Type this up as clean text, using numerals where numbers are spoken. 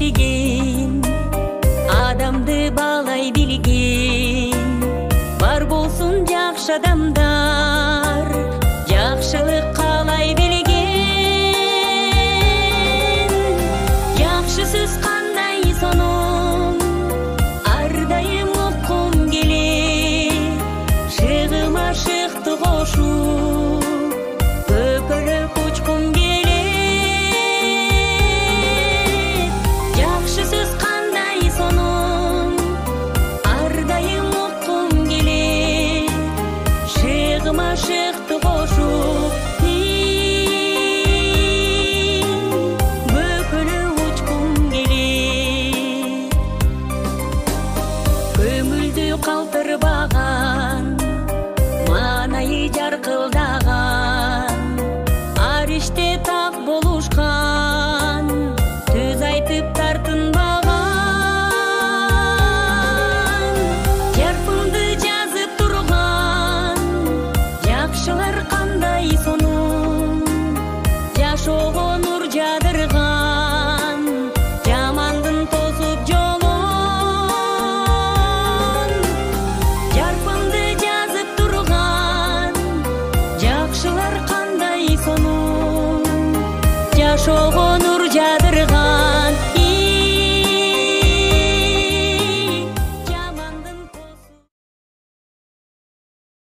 билген, адамды баалай билген. Бар болсун жакшы адамдар, жакшылык каалай билген. Жакшы сөз кандай сонун, ар дайым уккум келет. Шыгыма шыкты кошуп, көпөлөп учкум келет. Жакшы сөз кандай сонун, ар дайым уккум келет. Шыгыма шыкты кошуп, көпөлөп учкум келет. Көмүлдү калтырбаган, маанайы жаркылдаган, ар иште так болушкан, сөз айтып тартынбаган. Жарпымды жазып турган, жакшылар кандай сонун, жашоого нур жадырган, жамандын тосуп жолун. Жарпымды жазып турган, жакшылар кандай сонун, жашоого нур жадырган.